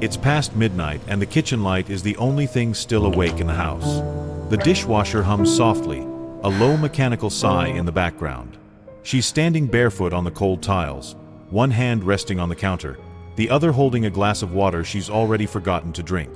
It's past midnight and the kitchen light is the only thing still awake in the house. The dishwasher hums softly, a low mechanical sigh in the background. She's standing barefoot on the cold tiles, one hand resting on the counter, the other holding a glass of water she's already forgotten to drink.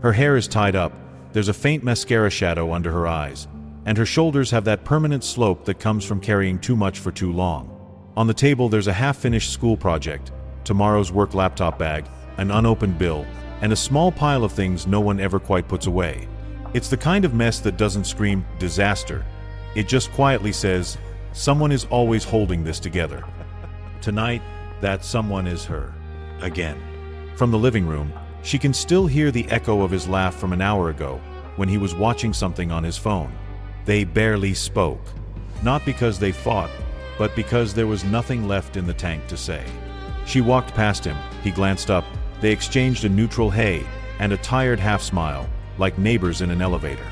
Her hair is tied up, there's a faint mascara shadow under her eyes, and her shoulders have that permanent slope that comes from carrying too much for too long. On the table there's a half-finished school project, tomorrow's work laptop bag, an unopened bill, and a small pile of things no one ever quite puts away. It's the kind of mess that doesn't scream disaster. It just quietly says, someone is always holding this together. Tonight, that someone is her. Again. From the living room, she can still hear the echo of his laugh from an hour ago, when he was watching something on his phone. They barely spoke. Not because they fought, but because there was nothing left in the tank to say. She walked past him, he glanced up, they exchanged a neutral hey, and a tired half-smile, like neighbors in an elevator.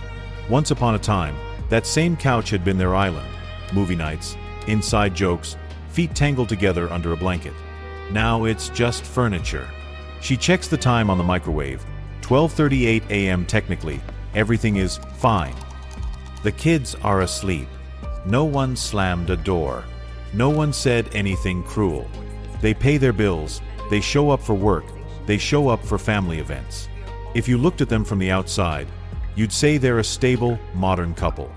Once upon a time, that same couch had been their island. Movie nights, inside jokes, feet tangled together under a blanket. Now it's just furniture. She checks the time on the microwave. 12:38 a.m. technically, everything is fine. The kids are asleep. No one slammed a door. No one said anything cruel. They pay their bills, they show up for work, they show up for family events. If you looked at them from the outside, you'd say they're a stable, modern couple.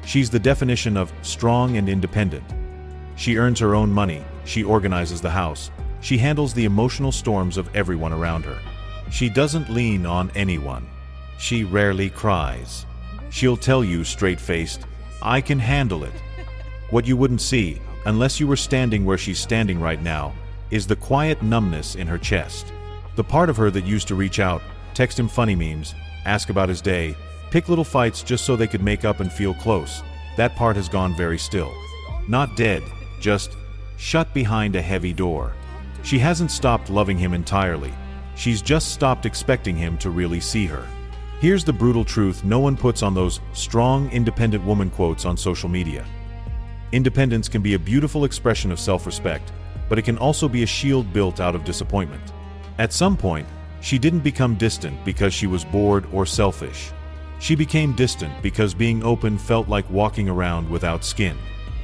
She's the definition of strong and independent. She earns her own money, she organizes the house, she handles the emotional storms of everyone around her. She doesn't lean on anyone. She rarely cries. She'll tell you straight-faced, I can handle it. What you wouldn't see, unless you were standing where she's standing right now, is the quiet numbness in her chest. The part of her that used to reach out, text him funny memes, ask about his day, pick little fights just so they could make up and feel close, that part has gone very still. Not dead, just shut behind a heavy door. She hasn't stopped loving him entirely. She's just stopped expecting him to really see her. Here's the brutal truth no one puts on those strong, independent woman quotes on social media. Independence can be a beautiful expression of self-respect, but it can also be a shield built out of disappointment. At some point, she didn't become distant because she was bored or selfish. She became distant because being open felt like walking around without skin.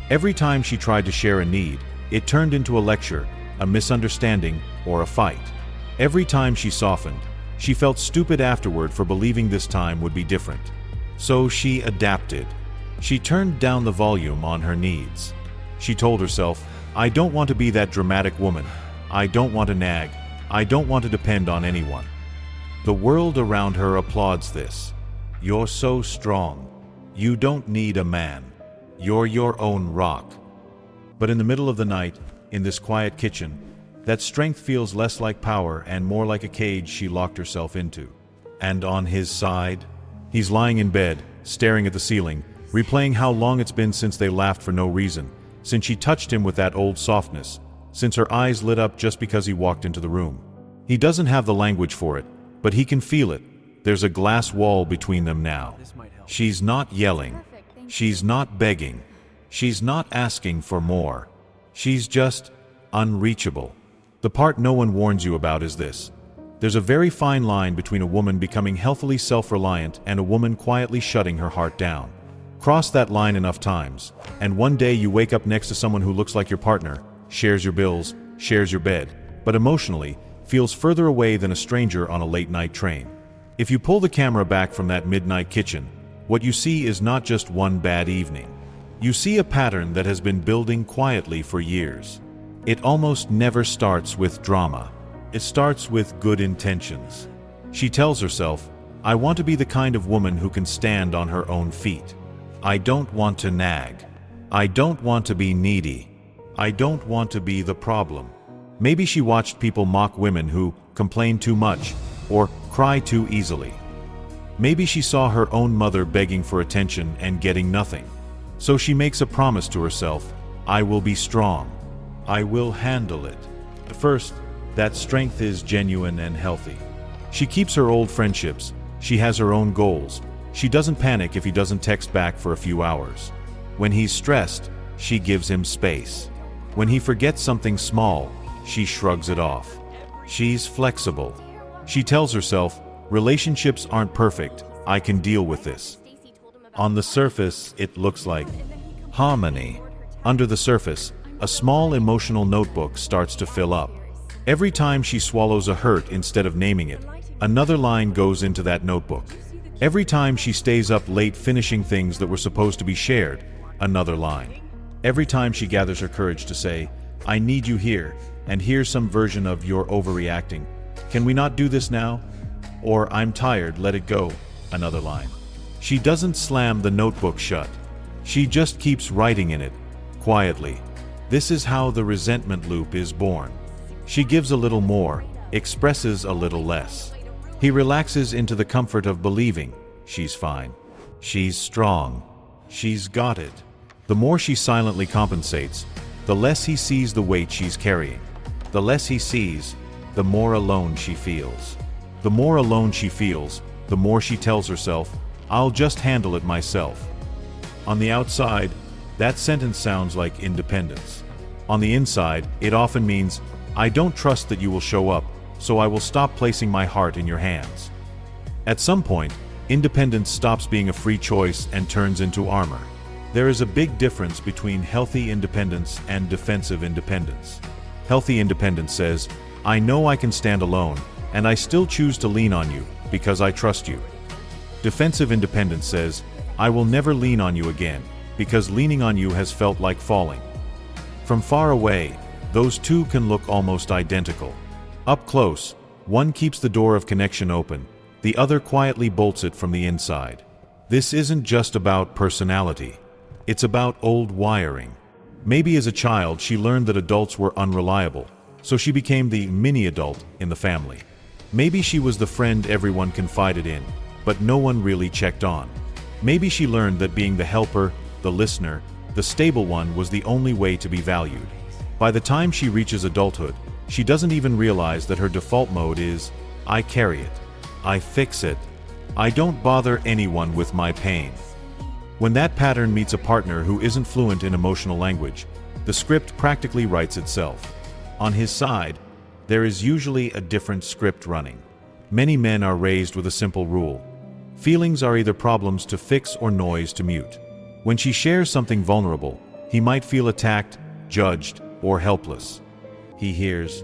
Every time she tried to share a need, it turned into a lecture, a misunderstanding, or a fight. Every time she softened, she felt stupid afterward for believing this time would be different. So she adapted. She turned down the volume on her needs. She told herself, I don't want to be that dramatic woman. I don't want to nag. I don't want to depend on anyone. The world around her applauds this. You're so strong. You don't need a man. You're your own rock. But in the middle of the night, in this quiet kitchen, that strength feels less like power and more like a cage she locked herself into. And on his side, he's lying in bed, staring at the ceiling, replaying how long it's been since they laughed for no reason, since she touched him with that old softness, since her eyes lit up just because he walked into the room. He doesn't have the language for it, but he can feel it. There's a glass wall between them now. She's not yelling. She's not begging. She's not asking for more. She's just unreachable. The part no one warns you about is this. There's a very fine line between a woman becoming healthily self-reliant and a woman quietly shutting her heart down. Cross that line enough times, and one day you wake up next to someone who looks like your partner, shares your bills, shares your bed, but emotionally feels further away than a stranger on a late-night train. If you pull the camera back from that midnight kitchen, what you see is not just one bad evening. You see a pattern that has been building quietly for years. It almost never starts with drama. It starts with good intentions. She tells herself, I want to be the kind of woman who can stand on her own feet. I don't want to nag. I don't want to be needy. I don't want to be the problem. Maybe she watched people mock women who complain too much or cry too easily. Maybe she saw her own mother begging for attention and getting nothing. So she makes a promise to herself, I will be strong. I will handle it. First, that strength is genuine and healthy. She keeps her old friendships. She has her own goals. She doesn't panic if he doesn't text back for a few hours. When he's stressed, she gives him space. When he forgets something small, she shrugs it off. She's flexible. She tells herself, relationships aren't perfect, I can deal with this. On the surface, it looks like harmony. Under the surface, a small emotional notebook starts to fill up. Every time she swallows a hurt instead of naming it, another line goes into that notebook. Every time she stays up late finishing things that were supposed to be shared, another line. Every time she gathers her courage to say, I need you here, and here's some version of you're overreacting. Can we not do this now? Or I'm tired, let it go, another line. She doesn't slam the notebook shut. She just keeps writing in it, quietly. This is how the resentment loop is born. She gives a little more, expresses a little less. He relaxes into the comfort of believing she's fine. She's strong. She's got it. The more she silently compensates, the less he sees the weight she's carrying. The less he sees, the more alone she feels. The more alone she feels, the more she tells herself, I'll just handle it myself. On the outside, that sentence sounds like independence. On the inside, it often means, I don't trust that you will show up, so I will stop placing my heart in your hands. At some point, independence stops being a free choice and turns into armor. There is a big difference between healthy independence and defensive independence. Healthy independence says, I know I can stand alone, and I still choose to lean on you, because I trust you. Defensive independence says, I will never lean on you again, because leaning on you has felt like falling. From far away, those two can look almost identical. Up close, one keeps the door of connection open, the other quietly bolts it from the inside. This isn't just about personality. It's about old wiring. Maybe as a child she learned that adults were unreliable, so she became the mini-adult in the family. Maybe she was the friend everyone confided in, but no one really checked on. Maybe she learned that being the helper, the listener, the stable one was the only way to be valued. By the time she reaches adulthood, she doesn't even realize that her default mode is, I carry it. I fix it. I don't bother anyone with my pain. When that pattern meets a partner who isn't fluent in emotional language, the script practically writes itself. On his side, there is usually a different script running. Many men are raised with a simple rule. Feelings are either problems to fix or noise to mute. When she shares something vulnerable, he might feel attacked, judged, or helpless. He hears,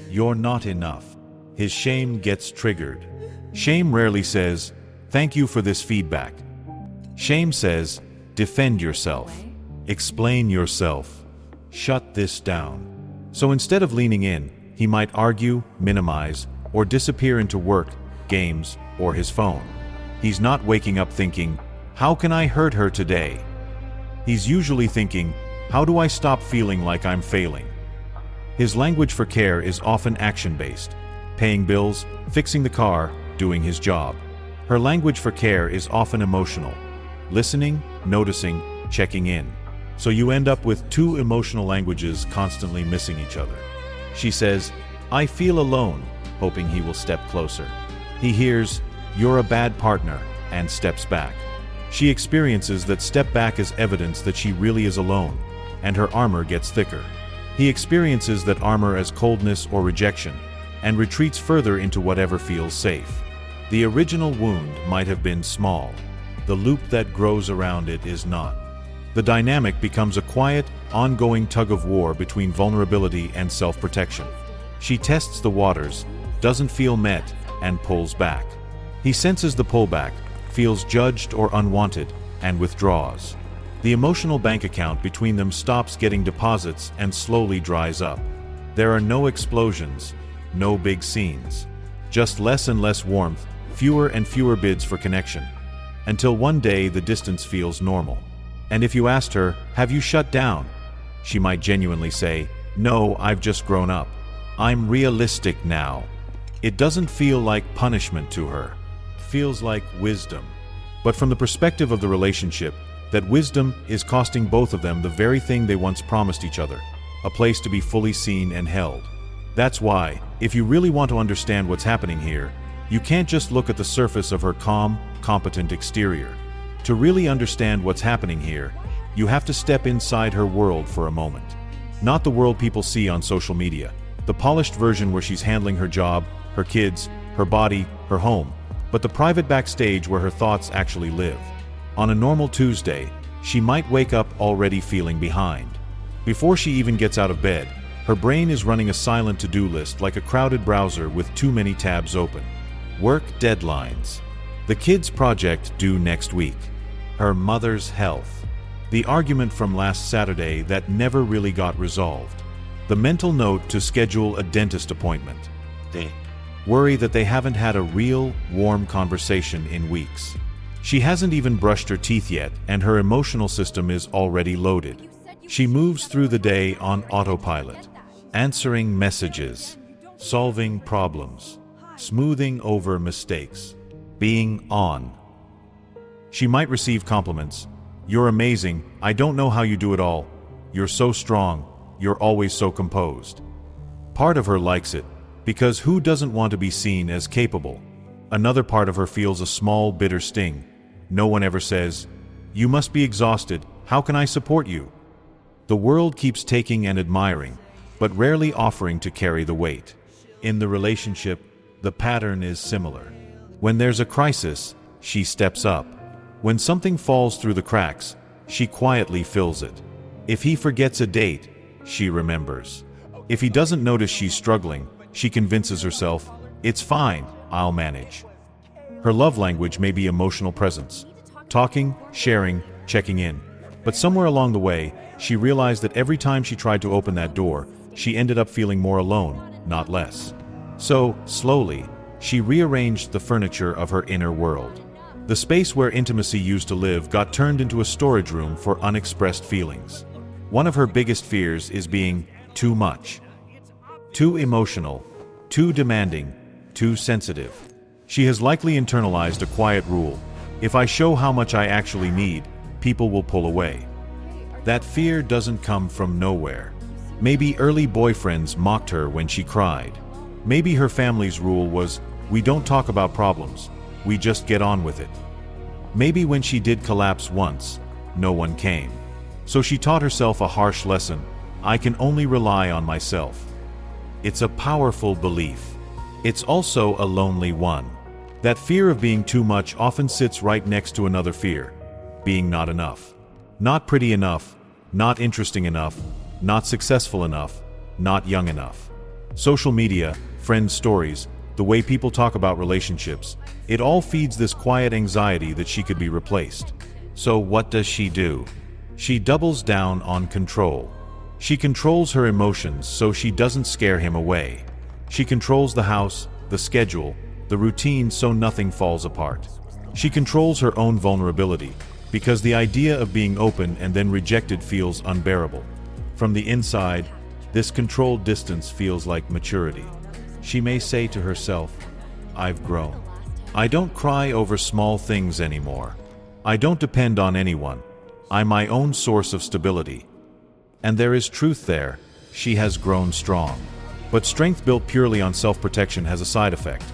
you're not enough. His shame gets triggered. Shame rarely says, thank you for this feedback. Shame says, defend yourself. Explain yourself. Shut this down. So instead of leaning in, he might argue, minimize, or disappear into work, games, or his phone. He's not waking up thinking, how can I hurt her today? He's usually thinking, how do I stop feeling like I'm failing? His language for care is often action-based. Paying bills, fixing the car, doing his job. Her language for care is often emotional. Listening, noticing, checking in. So you end up with two emotional languages constantly missing each other. She says, I feel alone, hoping he will step closer. He hears, you're a bad partner, and steps back. She experiences that step back as evidence that she really is alone, and her armor gets thicker. He experiences that armor as coldness or rejection, and retreats further into whatever feels safe. The original wound might have been small. The loop that grows around it is not. The dynamic becomes a quiet, ongoing tug-of-war between vulnerability and self-protection. She tests the waters, doesn't feel met, and pulls back. He senses the pullback, feels judged or unwanted, and withdraws. The emotional bank account between them stops getting deposits and slowly dries up. There are no explosions, no big scenes. Just less and less warmth, fewer and fewer bids for connection. Until one day the distance feels normal. And if you asked her, have you shut down? She might genuinely say, no, I've just grown up. I'm realistic now. It doesn't feel like punishment to her. It feels like wisdom. But from the perspective of the relationship, that wisdom is costing both of them the very thing they once promised each other, a place to be fully seen and held. That's why, if you really want to understand what's happening here, you can't just look at the surface of her calm, competent exterior. To really understand what's happening here, you have to step inside her world for a moment. Not the world people see on social media, the polished version where she's handling her job, her kids, her body, her home, but the private backstage where her thoughts actually live. On a normal Tuesday, she might wake up already feeling behind. Before she even gets out of bed, her brain is running a silent to-do list like a crowded browser with too many tabs open. Work deadlines. The kids' project due next week. Her mother's health. The argument from last Saturday that never really got resolved. The mental note to schedule a dentist appointment. They worry that they haven't had a real, warm conversation in weeks. She hasn't even brushed her teeth yet, and her emotional system is already loaded. She moves through the day on autopilot, answering messages, solving problems, smoothing over mistakes, being on. She might receive compliments. "You're amazing, I don't know how you do it all. You're so strong, you're always so composed." Part of her likes it, because who doesn't want to be seen as capable? Another part of her feels a small, bitter sting. No one ever says, "You must be exhausted, how can I support you?" The world keeps taking and admiring, but rarely offering to carry the weight. In the relationship, the pattern is similar. When there's a crisis, she steps up. When something falls through the cracks, she quietly fills it. If he forgets a date, she remembers. If he doesn't notice she's struggling, she convinces herself, "It's fine, I'll manage." Her love language may be emotional presence. Talking, sharing, checking in. But somewhere along the way, she realized that every time she tried to open that door, she ended up feeling more alone, not less. So, slowly, she rearranged the furniture of her inner world. The space where intimacy used to live got turned into a storage room for unexpressed feelings. One of her biggest fears is being too much. Too emotional, too demanding, too sensitive. She has likely internalized a quiet rule: if I show how much I actually need, people will pull away. That fear doesn't come from nowhere. Maybe early boyfriends mocked her when she cried. Maybe her family's rule was, "We don't talk about problems, we just get on with it." Maybe when she did collapse once, no one came. So she taught herself a harsh lesson: I can only rely on myself. It's a powerful belief. It's also a lonely one. That fear of being too much often sits right next to another fear: being not enough. Not pretty enough, not interesting enough, not successful enough, not young enough. Social media, friends' stories, the way people talk about relationships, it all feeds this quiet anxiety that she could be replaced. So what does she do? She doubles down on control. She controls her emotions so she doesn't scare him away. She controls the house, the schedule, the routine so nothing falls apart. She controls her own vulnerability, because the idea of being open and then rejected feels unbearable. From the inside, this controlled distance feels like maturity. She may say to herself, "I've grown. I don't cry over small things anymore. I don't depend on anyone. I'm my own source of stability." And there is truth there. She has grown strong. But strength built purely on self-protection has a side effect.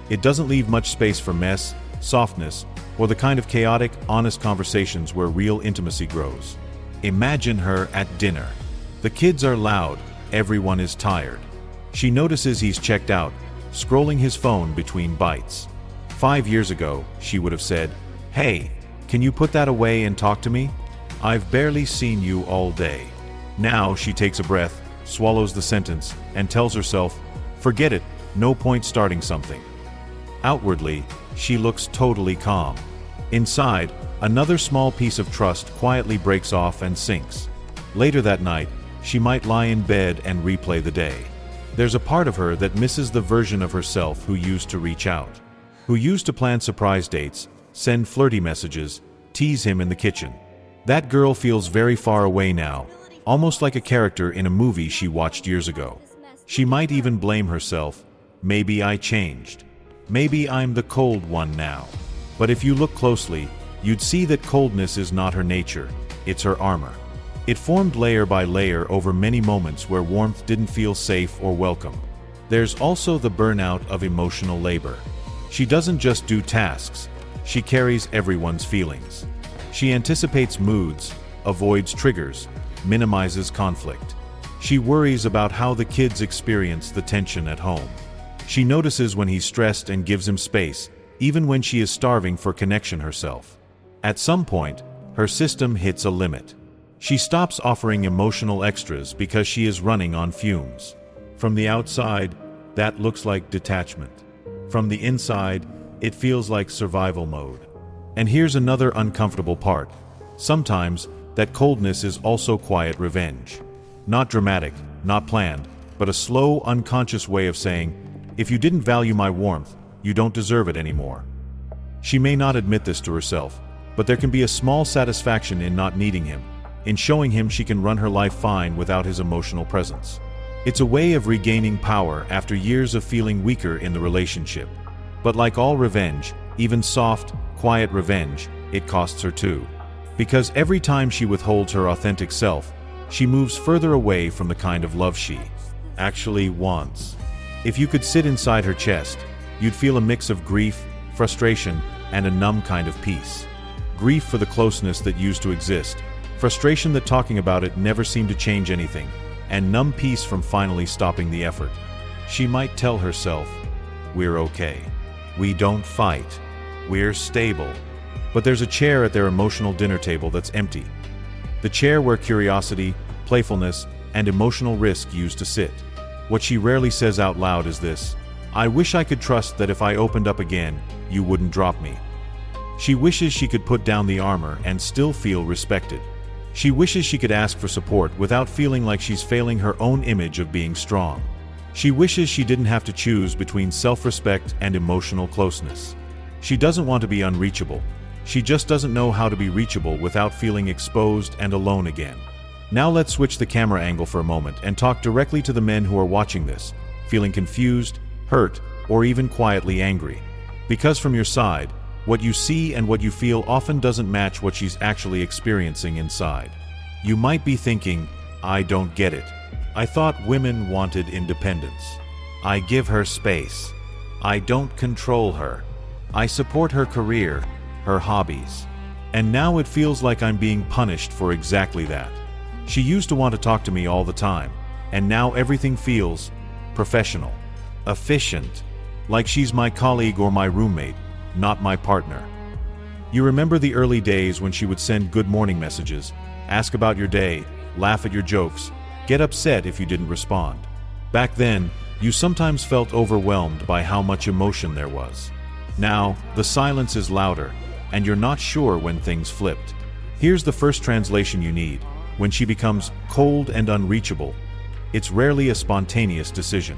It doesn't leave much space for mess, softness, or the kind of chaotic, honest conversations where real intimacy grows. Imagine her at dinner. The kids are loud, everyone is tired. She notices he's checked out, scrolling his phone between bites. 5 years ago, she would have said, "Hey, can you put that away and talk to me? I've barely seen you all day." Now she takes a breath, swallows the sentence, and tells herself, "Forget it, no point starting something." Outwardly, she looks totally calm. Inside, another small piece of trust quietly breaks off and sinks. Later that night, she might lie in bed and replay the day. There's a part of her that misses the version of herself who used to reach out, who used to plan surprise dates, send flirty messages, tease him in the kitchen. That girl feels very far away now, almost like a character in a movie she watched years ago. She might even blame herself. Maybe I changed. Maybe I'm the cold one now. But if you look closely, you'd see that coldness is not her nature, it's her armor. It formed layer by layer over many moments where warmth didn't feel safe or welcome. There's also the burnout of emotional labor. She doesn't just do tasks, she carries everyone's feelings. She anticipates moods, avoids triggers, minimizes conflict. She worries about how the kids experience the tension at home. She notices when he's stressed and gives him space, even when she is starving for connection herself. At some point, her system hits a limit. She stops offering emotional extras because she is running on fumes. From the outside, that looks like detachment. From the inside, it feels like survival mode. And here's another uncomfortable part. Sometimes, that coldness is also quiet revenge. Not dramatic, not planned, but a slow, unconscious way of saying, if you didn't value my warmth, you don't deserve it anymore. She may not admit this to herself, but there can be a small satisfaction in not needing him, in showing him she can run her life fine without his emotional presence. It's a way of regaining power after years of feeling weaker in the relationship. But like all revenge, even soft, quiet revenge, it costs her too. Because every time she withholds her authentic self, she moves further away from the kind of love she actually wants. If you could sit inside her chest, you'd feel a mix of grief, frustration, and a numb kind of peace. Grief for the closeness that used to exist, frustration that talking about it never seemed to change anything, and numb peace from finally stopping the effort. She might tell herself, we're okay. We don't fight. We're stable. But there's a chair at their emotional dinner table that's empty. The chair where curiosity, playfulness, and emotional risk used to sit. What she rarely says out loud is this: I wish I could trust that if I opened up again, you wouldn't drop me. She wishes she could put down the armor and still feel respected. She wishes she could ask for support without feeling like she's failing her own image of being strong. She wishes she didn't have to choose between self-respect and emotional closeness. She doesn't want to be unreachable. She just doesn't know how to be reachable without feeling exposed and alone again. Now let's switch the camera angle for a moment and talk directly to the men who are watching this, feeling confused, hurt, or even quietly angry. Because from your side, what you see and what you feel often doesn't match what she's actually experiencing inside. You might be thinking, I don't get it. I thought women wanted independence. I give her space. I don't control her. I support her career, her hobbies. And now it feels like I'm being punished for exactly that. She used to want to talk to me all the time, and now everything feels professional, efficient, like she's my colleague or my roommate, not my partner. You remember the early days when she would send good morning messages, ask about your day, laugh at your jokes, get upset if you didn't respond. Back then, you sometimes felt overwhelmed by how much emotion there was. Now, the silence is louder, and you're not sure when things flipped. Here's the first translation you need. When she becomes cold and unreachable, it's rarely a spontaneous decision.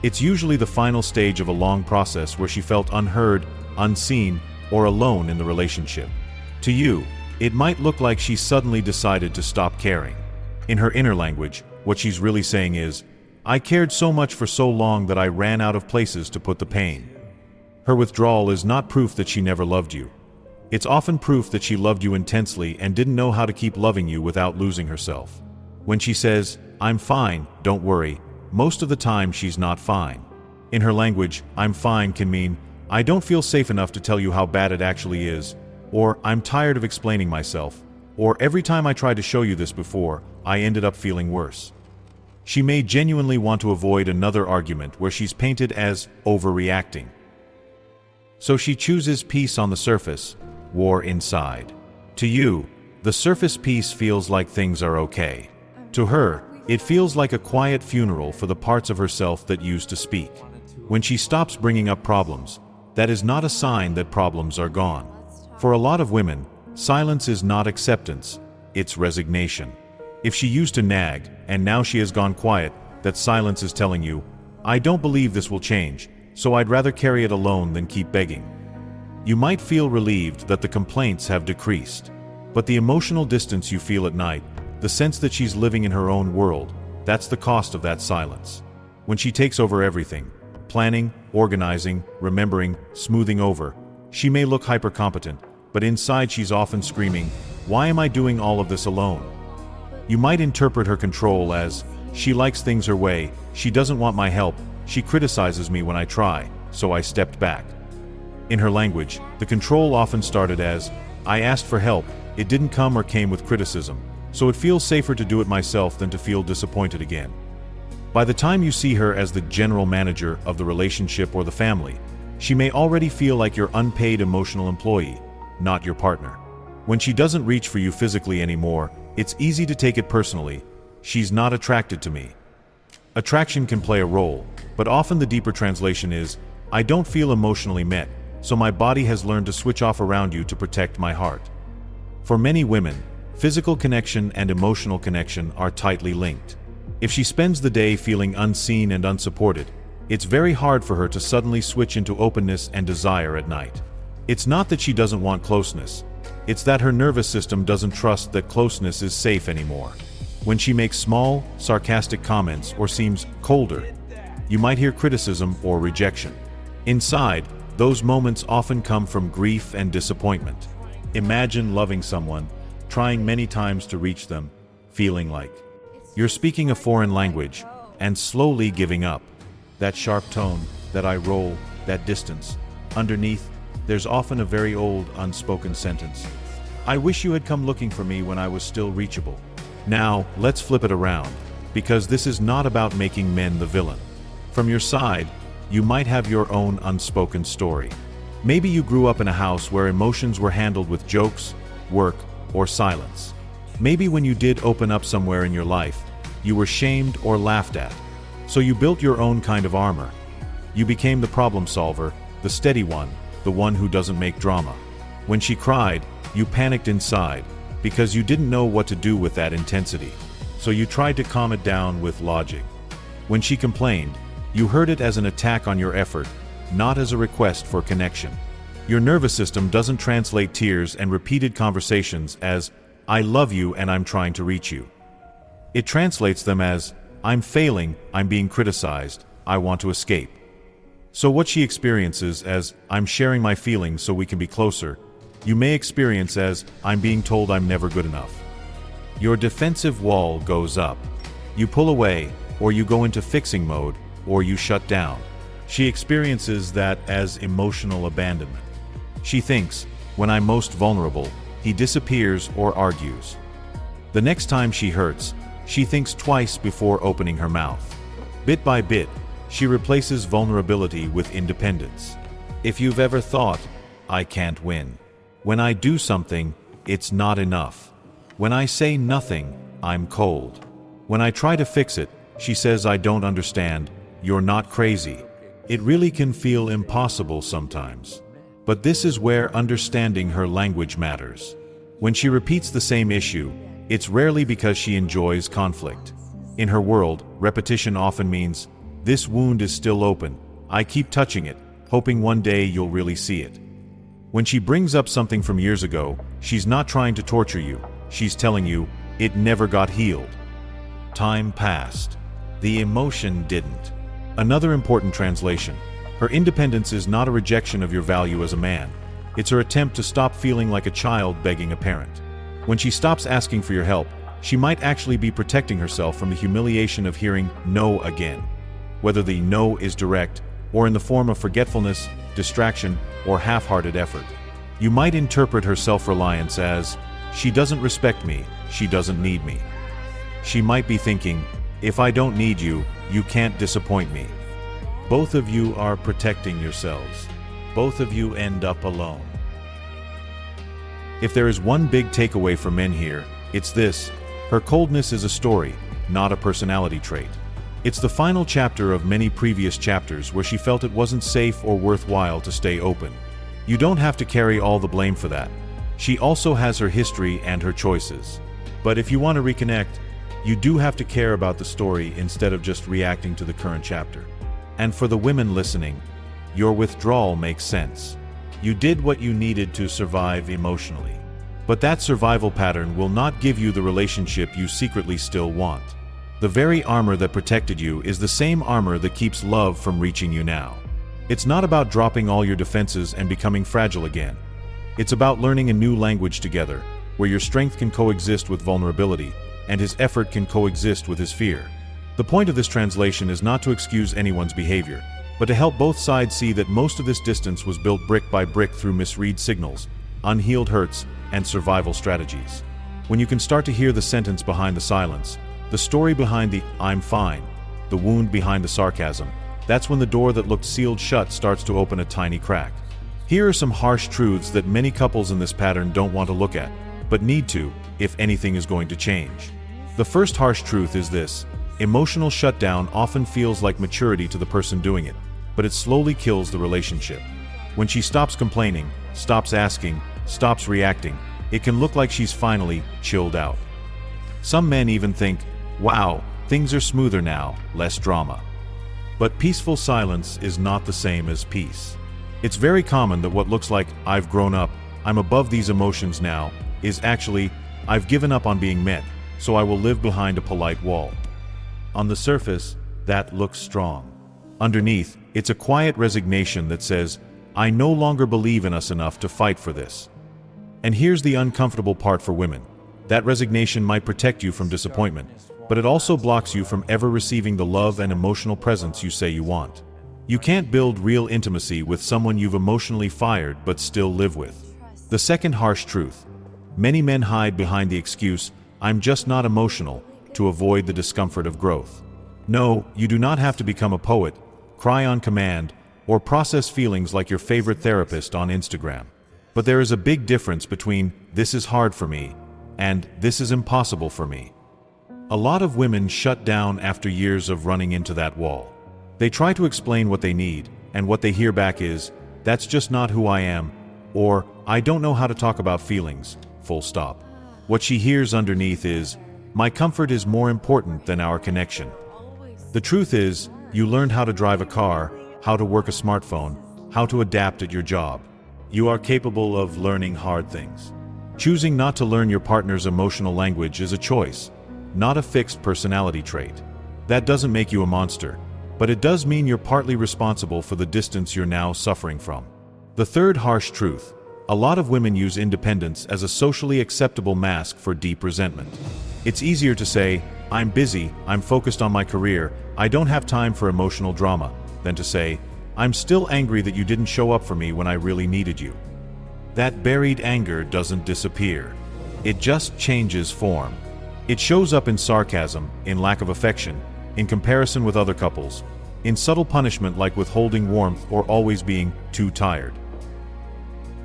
It's usually the final stage of a long process where she felt unheard, unseen, or alone in the relationship. To you, it might look like she suddenly decided to stop caring. In her inner language, what she's really saying is, I cared so much for so long that I ran out of places to put the pain. Her withdrawal is not proof that she never loved you. It's often proof that she loved you intensely and didn't know how to keep loving you without losing herself. When she says, I'm fine, don't worry, most of the time she's not fine. In her language, I'm fine can mean, I don't feel safe enough to tell you how bad it actually is, or I'm tired of explaining myself, or every time I tried to show you this before, I ended up feeling worse. She may genuinely want to avoid another argument where she's painted as overreacting. So she chooses peace on the surface, war inside. To you, the surface peace feels like things are okay. To her, it feels like a quiet funeral for the parts of herself that used to speak. When she stops bringing up problems, that is not a sign that problems are gone. For a lot of women, silence is not acceptance, it's resignation. If she used to nag, and now she has gone quiet, that silence is telling you, I don't believe this will change, so I'd rather carry it alone than keep begging. You might feel relieved that the complaints have decreased, but the emotional distance you feel at night, the sense that she's living in her own world, that's the cost of that silence. When she takes over everything, planning, organizing, remembering, smoothing over, she may look hyper-competent, but inside she's often screaming, why am I doing all of this alone? You might interpret her control as, she likes things her way, she doesn't want my help, she criticizes me when I try, so I stepped back. In her language, the control often started as, I asked for help, it didn't come or came with criticism, so it feels safer to do it myself than to feel disappointed again. By the time you see her as the general manager of the relationship or the family, she may already feel like your unpaid emotional employee, not your partner. When she doesn't reach for you physically anymore, it's easy to take it personally. She's not attracted to me. Attraction can play a role, but often the deeper translation is, I don't feel emotionally met, so my body has learned to switch off around you to protect my heart. For many women, physical connection and emotional connection are tightly linked. If she spends the day feeling unseen and unsupported, it's very hard for her to suddenly switch into openness and desire at night. It's not that she doesn't want closeness. It's that her nervous system doesn't trust that closeness is safe anymore. When she makes small, sarcastic comments or seems colder, you might hear criticism or rejection. Inside, those moments often come from grief and disappointment. Imagine loving someone, trying many times to reach them, feeling like you're speaking a foreign language, and slowly giving up. That sharp tone, that eye roll, that distance. Underneath, there's often a very old, unspoken sentence. I wish you had come looking for me when I was still reachable. Now, let's flip it around, because this is not about making men the villain. From your side, you might have your own unspoken story. Maybe you grew up in a house where emotions were handled with jokes, work, or silence. Maybe when you did open up somewhere in your life, you were shamed or laughed at. So you built your own kind of armor. You became the problem solver, the steady one, the one who doesn't make drama. When she cried, you panicked inside, because you didn't know what to do with that intensity. So you tried to calm it down with logic. When she complained, you heard it as an attack on your effort, not as a request for connection. Your nervous system doesn't translate tears and repeated conversations as, I love you and I'm trying to reach you. It translates them as, I'm failing, I'm being criticized, I want to escape. So what she experiences as, I'm sharing my feelings so we can be closer, you may experience as, I'm being told I'm never good enough. Your defensive wall goes up. You pull away, or you go into fixing mode, or you shut down. She experiences that as emotional abandonment. She thinks, when I'm most vulnerable, he disappears or argues. The next time she hurts, she thinks twice before opening her mouth. Bit by bit, she replaces vulnerability with independence. If you've ever thought, I can't win. When I do something, it's not enough. When I say nothing, I'm cold. When I try to fix it, she says I don't understand, you're not crazy. It really can feel impossible sometimes. But this is where understanding her language matters. When she repeats the same issue, it's rarely because she enjoys conflict. In her world, repetition often means, this wound is still open, I keep touching it, hoping one day you'll really see it. When she brings up something from years ago, she's not trying to torture you, she's telling you, it never got healed. Time passed. The emotion didn't. Another important translation. Her independence is not a rejection of your value as a man. It's her attempt to stop feeling like a child begging a parent. When she stops asking for your help, she might actually be protecting herself from the humiliation of hearing no again. Whether the no is direct, or in the form of forgetfulness, distraction, or half-hearted effort. You might interpret her self-reliance as, she doesn't respect me, she doesn't need me. She might be thinking, if I don't need you, you can't disappoint me. Both of you are protecting yourselves. Both of you end up alone. If there is one big takeaway for men here, it's this: her coldness is a story, not a personality trait. It's the final chapter of many previous chapters where she felt it wasn't safe or worthwhile to stay open. You don't have to carry all the blame for that. She also has her history and her choices. But if you want to reconnect, you do have to care about the story instead of just reacting to the current chapter. And for the women listening, your withdrawal makes sense. You did what you needed to survive emotionally. But that survival pattern will not give you the relationship you secretly still want. The very armor that protected you is the same armor that keeps love from reaching you now. It's not about dropping all your defenses and becoming fragile again. It's about learning a new language together, where your strength can coexist with vulnerability, and his effort can coexist with his fear. The point of this translation is not to excuse anyone's behavior, but to help both sides see that most of this distance was built brick by brick through misread signals, unhealed hurts, and survival strategies. When you can start to hear the sentence behind the silence, the story behind the "I'm fine," the wound behind the sarcasm. That's when the door that looked sealed shut starts to open a tiny crack. Here are some harsh truths that many couples in this pattern don't want to look at, but need to, if anything is going to change. The first harsh truth is this: emotional shutdown often feels like maturity to the person doing it, but it slowly kills the relationship. When she stops complaining, stops asking, stops reacting, it can look like she's finally chilled out. Some men even think, wow, things are smoother now, less drama. But peaceful silence is not the same as peace. It's very common that what looks like, I've grown up, I'm above these emotions now, is actually, I've given up on being met, so I will live behind a polite wall. On the surface, that looks strong. Underneath, it's a quiet resignation that says, I no longer believe in us enough to fight for this. And here's the uncomfortable part for women. That resignation might protect you from disappointment, but it also blocks you from ever receiving the love and emotional presence you say you want. You can't build real intimacy with someone you've emotionally fired but still live with. The second harsh truth: many men hide behind the excuse, I'm just not emotional, to avoid the discomfort of growth. No, you do not have to become a poet, cry on command, or process feelings like your favorite therapist on Instagram. But there is a big difference between this is hard for me and this is impossible for me. A lot of women shut down after years of running into that wall. They try to explain what they need, and what they hear back is, that's just not who I am, or I don't know how to talk about feelings, full stop. What she hears underneath is, my comfort is more important than our connection. The truth is, you learned how to drive a car, how to work a smartphone, how to adapt at your job. You are capable of learning hard things. Choosing not to learn your partner's emotional language is a choice, not a fixed personality trait. That doesn't make you a monster, but it does mean you're partly responsible for the distance you're now suffering from. The third harsh truth: a lot of women use independence as a socially acceptable mask for deep resentment. It's easier to say, I'm busy, I'm focused on my career, I don't have time for emotional drama, than to say, I'm still angry that you didn't show up for me when I really needed you. That buried anger doesn't disappear. It just changes form. It shows up in sarcasm, in lack of affection, in comparison with other couples, in subtle punishment like withholding warmth or always being too tired.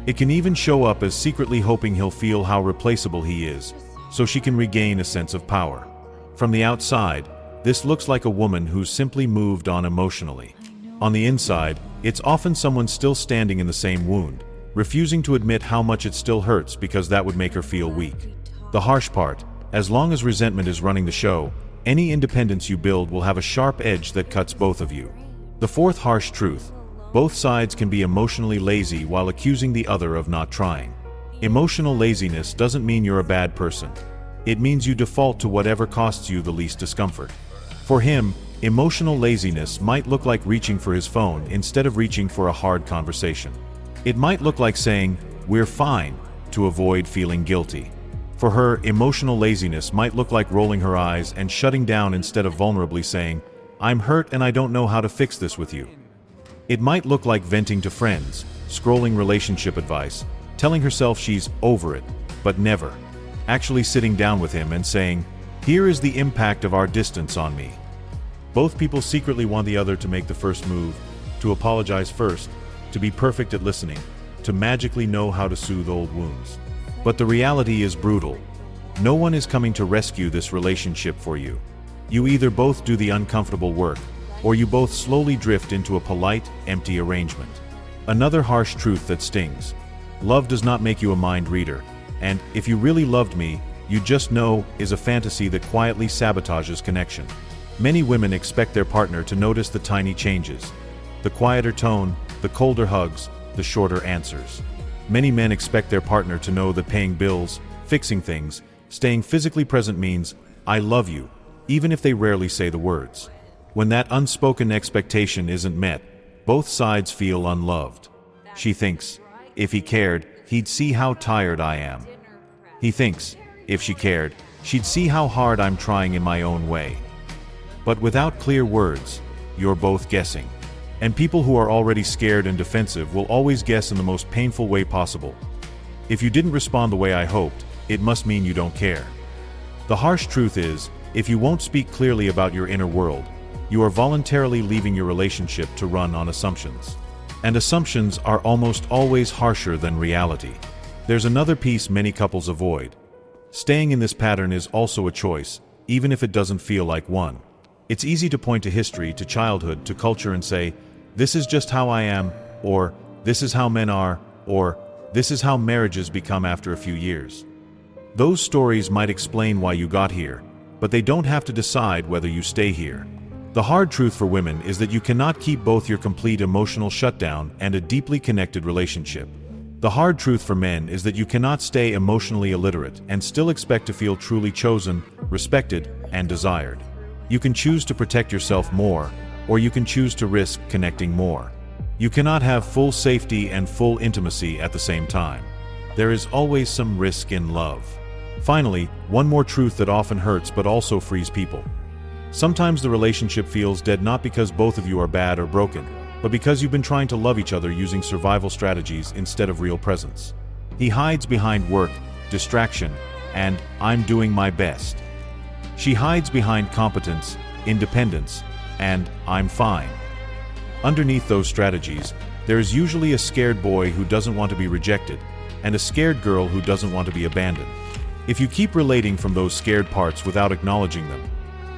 It can even show up as secretly hoping he'll feel how replaceable he is, so she can regain a sense of power. From the outside, this looks like a woman who's simply moved on emotionally. On the inside, it's often someone still standing in the same wound, refusing to admit how much it still hurts because that would make her feel weak. The harsh part: as long as resentment is running the show, any independence you build will have a sharp edge that cuts both of you. The fourth harsh truth: both sides can be emotionally lazy while accusing the other of not trying. Emotional laziness doesn't mean you're a bad person. It means you default to whatever costs you the least discomfort. For him, emotional laziness might look like reaching for his phone instead of reaching for a hard conversation. It might look like saying, "We're fine," to avoid feeling guilty. For her, emotional laziness might look like rolling her eyes and shutting down instead of vulnerably saying, "I'm hurt and I don't know how to fix this with you." It might look like venting to friends, scrolling relationship advice, telling herself she's over it, but never actually sitting down with him and saying, "Here is the impact of our distance on me." Both people secretly want the other to make the first move, to apologize first, to be perfect at listening, to magically know how to soothe old wounds. But the reality is brutal. No one is coming to rescue this relationship for you. You either both do the uncomfortable work, or you both slowly drift into a polite, empty arrangement. Another harsh truth that stings: love does not make you a mind reader, and "if you really loved me, you just know" is a fantasy that quietly sabotages connection. Many women expect their partner to notice the tiny changes: the quieter tone, the colder hugs, the shorter answers. Many men expect their partner to know that paying bills, fixing things, staying physically present means, "I love you," even if they rarely say the words. When that unspoken expectation isn't met, both sides feel unloved. She thinks, if he cared, he'd see how tired I am. He thinks, if she cared, she'd see how hard I'm trying in my own way. But without clear words, you're both guessing. And people who are already scared and defensive will always guess in the most painful way possible. If you didn't respond the way I hoped, it must mean you don't care. The harsh truth is, if you won't speak clearly about your inner world, you are voluntarily leaving your relationship to run on assumptions. And assumptions are almost always harsher than reality. There's another piece many couples avoid. Staying in this pattern is also a choice, even if it doesn't feel like one. It's easy to point to history, to childhood, to culture and say, "This is just how I am," or "This is how men are," or "This is how marriages become after a few years." Those stories might explain why you got here, but they don't have to decide whether you stay here. The hard truth for women is that you cannot keep both your complete emotional shutdown and a deeply connected relationship. The hard truth for men is that you cannot stay emotionally illiterate and still expect to feel truly chosen, respected, and desired. You can choose to protect yourself more, or you can choose to risk connecting more. You cannot have full safety and full intimacy at the same time. There is always some risk in love. Finally, one more truth that often hurts but also frees people. Sometimes the relationship feels dead not because both of you are bad or broken, but because you've been trying to love each other using survival strategies instead of real presence. He hides behind work, distraction, and "I'm doing my best." She hides behind competence, independence, and "I'm fine." Underneath those strategies, there is usually a scared boy who doesn't want to be rejected, and a scared girl who doesn't want to be abandoned. If you keep relating from those scared parts without acknowledging them,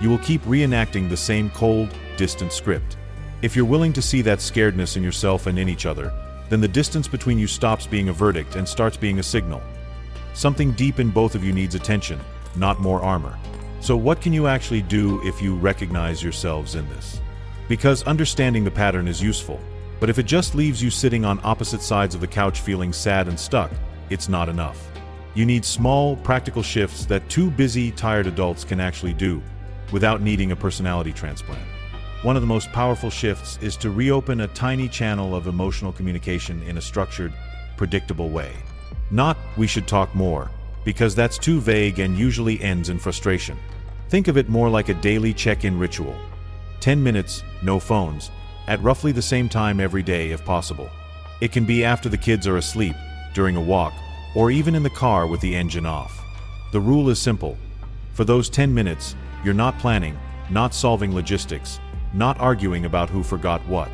you will keep reenacting the same cold, distant script. If you're willing to see that scaredness in yourself and in each other, then the distance between you stops being a verdict and starts being a signal. Something deep in both of you needs attention, not more armor. So what can you actually do if you recognize yourselves in this? Because understanding the pattern is useful, but if it just leaves you sitting on opposite sides of the couch feeling sad and stuck, it's not enough. You need small, practical shifts that two busy, tired adults can actually do, without needing a personality transplant. One of the most powerful shifts is to reopen a tiny channel of emotional communication in a structured, predictable way. Not "we should talk more," because that's too vague and usually ends in frustration. Think of it more like a daily check-in ritual. 10 minutes, no phones, at roughly the same time every day if possible. It can be after the kids are asleep, during a walk, or even in the car with the engine off. The rule is simple. For those 10 minutes, you're not planning, not solving logistics, not arguing about who forgot what.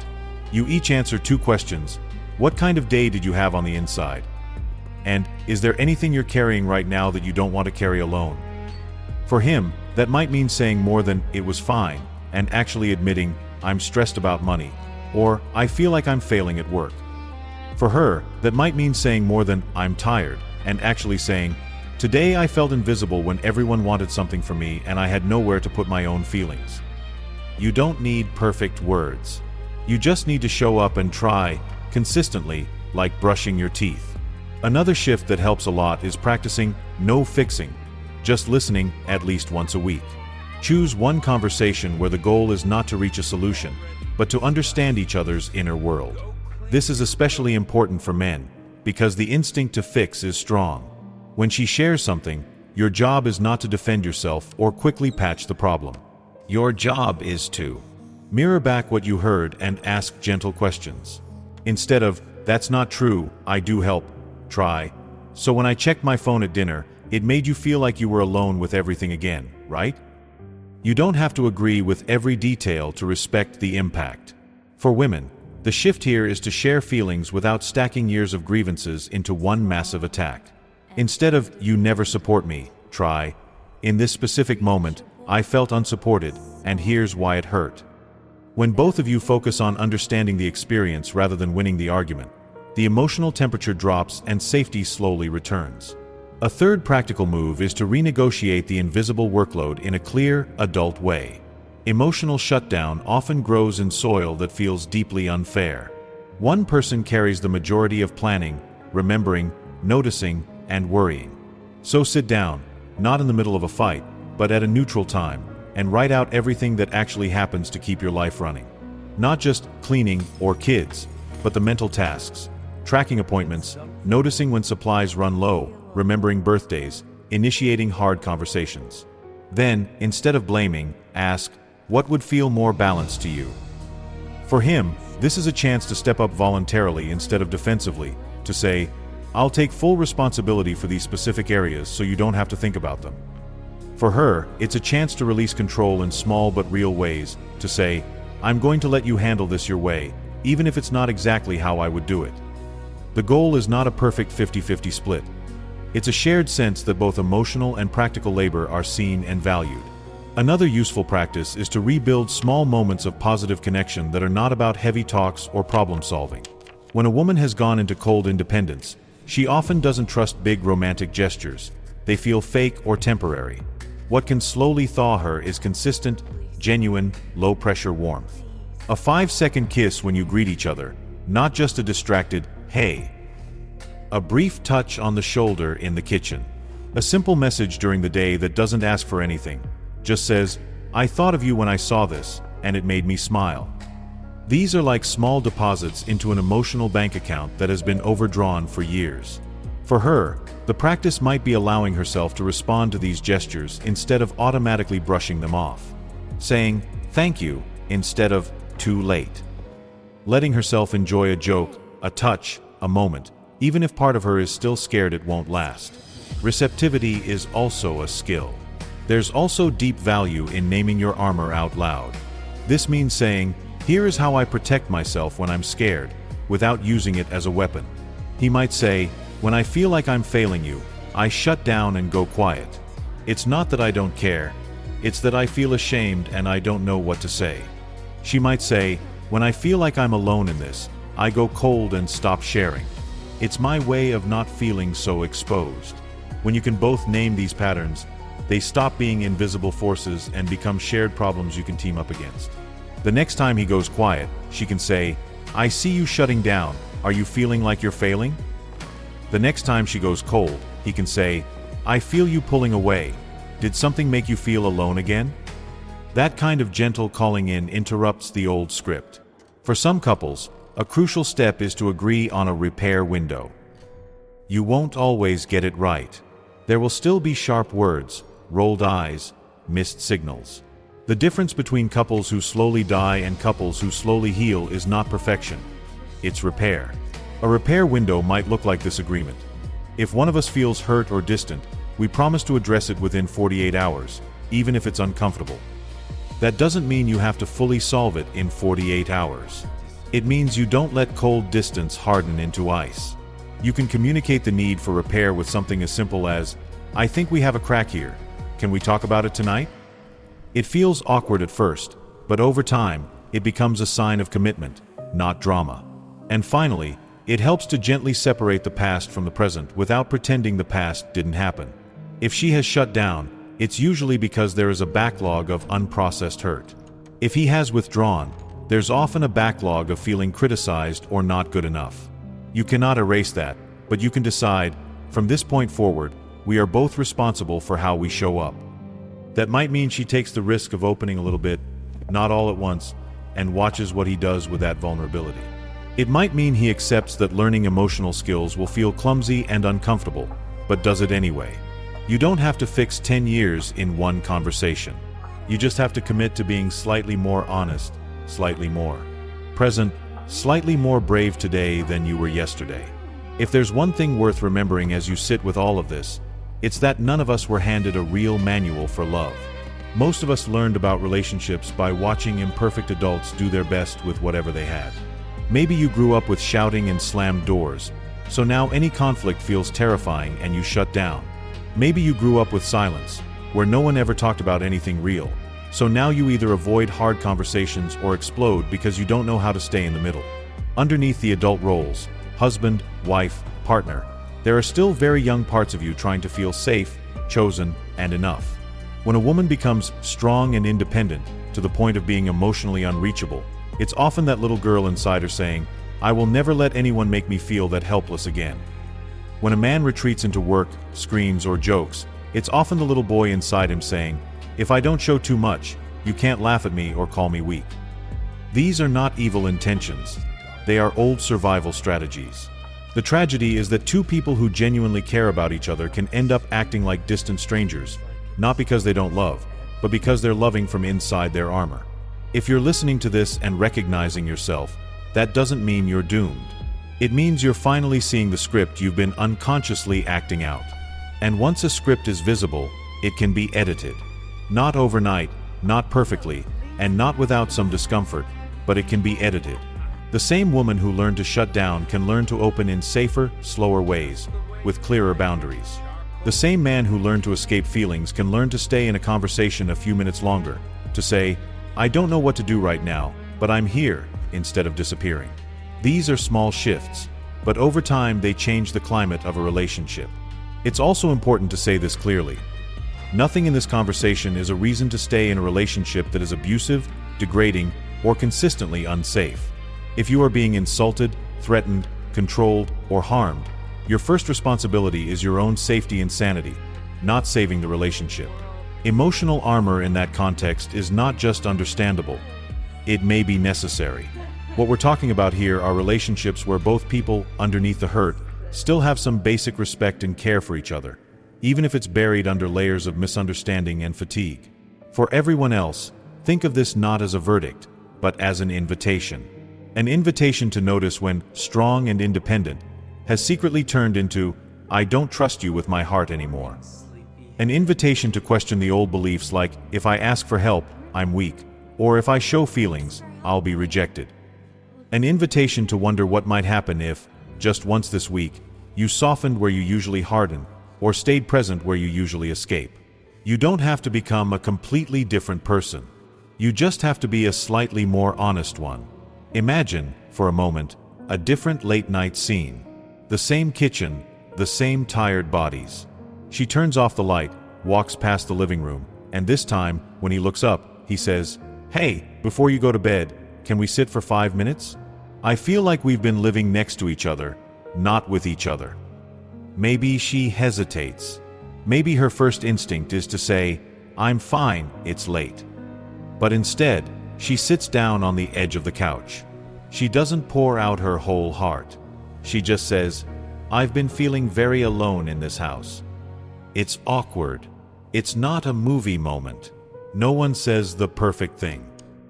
You each answer two questions. What kind of day did you have on the inside? And is there anything you're carrying right now that you don't want to carry alone? For him, that might mean saying more than "it was fine" and actually admitting "I'm stressed about money," or "I feel like I'm failing at work." For her, that might mean saying more than "I'm tired" and actually saying, "Today I felt invisible when everyone wanted something from me and I had nowhere to put my own feelings." You don't need perfect words. You just need to show up and try, consistently, like brushing your teeth. Another shift that helps a lot is practicing no fixing, just listening at least once a week. Choose one conversation where the goal is not to reach a solution, but to understand each other's inner world. This is especially important for men, because the instinct to fix is strong. When she shares something, your job is not to defend yourself or quickly patch the problem. Your job is to mirror back what you heard and ask gentle questions. Instead of "That's not true, I do help," try, "So when I checked my phone at dinner, it made you feel like you were alone with everything again, right?" You don't have to agree with every detail to respect the impact. For women, the shift here is to share feelings without stacking years of grievances into one massive attack. Instead of "you never support me," try, "In this specific moment, I felt unsupported, and here's why it hurt." When both of you focus on understanding the experience rather than winning the argument, the emotional temperature drops and safety slowly returns. A third practical move is to renegotiate the invisible workload in a clear, adult way. Emotional shutdown often grows in soil that feels deeply unfair. One person carries the majority of planning, remembering, noticing, and worrying. So sit down, not in the middle of a fight, but at a neutral time, and write out everything that actually happens to keep your life running. Not just cleaning or kids, but the mental tasks, tracking appointments, noticing when supplies run low, remembering birthdays, initiating hard conversations. Then, instead of blaming, ask, what would feel more balanced to you? For him, this is a chance to step up voluntarily instead of defensively, to say, "I'll take full responsibility for these specific areas so you don't have to think about them." For her, it's a chance to release control in small but real ways, to say, I'm going to let you handle this your way, even if it's not exactly how I would do it. The goal is not a perfect 50-50 split. It's a shared sense that both emotional and practical labor are seen and valued. Another useful practice is to rebuild small moments of positive connection that are not about heavy talks or problem solving. When a woman has gone into cold independence, she often doesn't trust big romantic gestures. They feel fake or temporary. What can slowly thaw her is consistent, genuine, low-pressure warmth. A 5-second kiss when you greet each other, not just a distracted, hey. A brief touch on the shoulder in the kitchen. A simple message during the day that doesn't ask for anything, just says, I thought of you when I saw this, and it made me smile. These are like small deposits into an emotional bank account that has been overdrawn for years. For her, the practice might be allowing herself to respond to these gestures instead of automatically brushing them off. Saying, thank you, instead of, too late. Letting herself enjoy a joke, a touch, a moment, even if part of her is still scared it won't last. Receptivity is also a skill. There's also deep value in naming your armor out loud. This means saying, here is how I protect myself when I'm scared, without using it as a weapon. He might say, when I feel like I'm failing you, I shut down and go quiet. It's not that I don't care, it's that I feel ashamed and I don't know what to say. She might say, when I feel like I'm alone in this, I go cold and stop sharing. It's my way of not feeling so exposed. When you can both name these patterns, they stop being invisible forces and become shared problems you can team up against. The next time he goes quiet, she can say, I see you shutting down, are you feeling like you're failing? The next time she goes cold, he can say, I feel you pulling away, did something make you feel alone again? That kind of gentle calling in interrupts the old script. For some couples, a crucial step is to agree on a repair window. You won't always get it right. There will still be sharp words, rolled eyes, missed signals. The difference between couples who slowly die and couples who slowly heal is not perfection. It's repair. A repair window might look like this agreement. If one of us feels hurt or distant, we promise to address it within 48 hours, even if it's uncomfortable. That doesn't mean you have to fully solve it in 48 hours. It means you don't let cold distance harden into ice. You can communicate the need for repair with something as simple as, I think we have a crack here. Can we talk about it tonight? It feels awkward at first, but over time, it becomes a sign of commitment, not drama. And finally, it helps to gently separate the past from the present without pretending the past didn't happen. If she has shut down, it's usually because there is a backlog of unprocessed hurt. If he has withdrawn, there's often a backlog of feeling criticized or not good enough. You cannot erase that, but you can decide, from this point forward, we are both responsible for how we show up. That might mean she takes the risk of opening a little bit, not all at once, and watches what he does with that vulnerability. It might mean he accepts that learning emotional skills will feel clumsy and uncomfortable, but does it anyway. You don't have to fix 10 years in one conversation. You just have to commit to being slightly more honest, slightly more present, slightly more brave today than you were yesterday. If there's one thing worth remembering as you sit with all of this, it's that none of us were handed a real manual for love. Most of us learned about relationships by watching imperfect adults do their best with whatever they had. Maybe you grew up with shouting and slammed doors, so now any conflict feels terrifying and you shut down. Maybe you grew up with silence, where no one ever talked about anything real, so now you either avoid hard conversations or explode because you don't know how to stay in the middle. Underneath the adult roles, husband, wife, partner, there are still very young parts of you trying to feel safe, chosen, and enough. When a woman becomes strong and independent, to the point of being emotionally unreachable, it's often that little girl inside her saying, I will never let anyone make me feel that helpless again. When a man retreats into work, screens, or jokes, it's often the little boy inside him saying, if I don't show too much, you can't laugh at me or call me weak. These are not evil intentions. They are old survival strategies. The tragedy is that two people who genuinely care about each other can end up acting like distant strangers, not because they don't love, but because they're loving from inside their armor. If you're listening to this and recognizing yourself, that doesn't mean you're doomed. It means you're finally seeing the script you've been unconsciously acting out. And once a script is visible, It can be edited. Not overnight, not perfectly, and not without some discomfort, but it can be edited. The same woman who learned to shut down can learn to open in safer, slower ways, with clearer boundaries. The same man who learned to escape feelings can learn to stay in a conversation a few minutes longer, to say, "I don't know what to do right now, but I'm here," instead of disappearing. These are small shifts, but over time they change the climate of a relationship. It's also important to say this clearly. Nothing in this conversation is a reason to stay in a relationship that is abusive, degrading, or consistently unsafe. If you are being insulted, threatened, controlled, or harmed, your first responsibility is your own safety and sanity, not saving the relationship. Emotional armor in that context is not just understandable. It may be necessary. What we're talking about here are relationships where both people, underneath the hurt, still have some basic respect and care for each other, even if it's buried under layers of misunderstanding and fatigue. For everyone else, think of this not as a verdict, but as an invitation. An invitation to notice when strong and independent has secretly turned into, "I don't trust you with my heart anymore." An invitation to question the old beliefs like, "If I ask for help, I'm weak," or "If I show feelings, I'll be rejected." An invitation to wonder what might happen if, just once this week, you softened where you usually harden, or stayed present where you usually escape. You don't have to become a completely different person. You just have to be a slightly more honest one. Imagine, for a moment, a different late-night scene. The same kitchen, the same tired bodies. She turns off the light, walks past the living room, and this time, when he looks up, he says, "Hey, before you go to bed, can we sit for 5 minutes? I feel like we've been living next to each other, not with each other." Maybe she hesitates. Maybe her first instinct is to say, "I'm fine, it's late." But instead, she sits down on the edge of the couch. She doesn't pour out her whole heart. She just says, "I've been feeling very alone in this house." It's awkward. It's not a movie moment. No one says the perfect thing.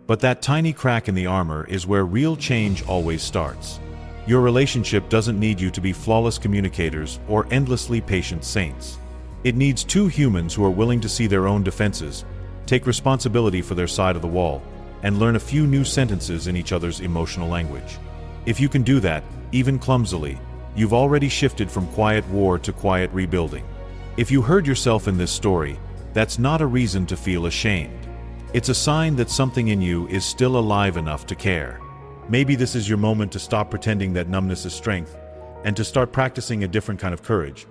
But that tiny crack in the armor is where real change always starts. Your relationship doesn't need you to be flawless communicators or endlessly patient saints. It needs two humans who are willing to see their own defenses, take responsibility for their side of the wall, and learn a few new sentences in each other's emotional language. If you can do that, even clumsily, you've already shifted from quiet war to quiet rebuilding. If you heard yourself in this story, that's not a reason to feel ashamed. It's a sign that something in you is still alive enough to care. Maybe this is your moment to stop pretending that numbness is strength, and to start practicing a different kind of courage.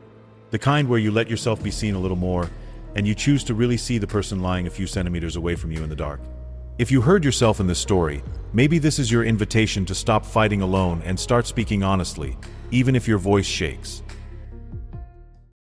The kind where you let yourself be seen a little more, and you choose to really see the person lying a few centimeters away from you in the dark. If you heard yourself in this story, maybe this is your invitation to stop fighting alone and start speaking honestly, even if your voice shakes.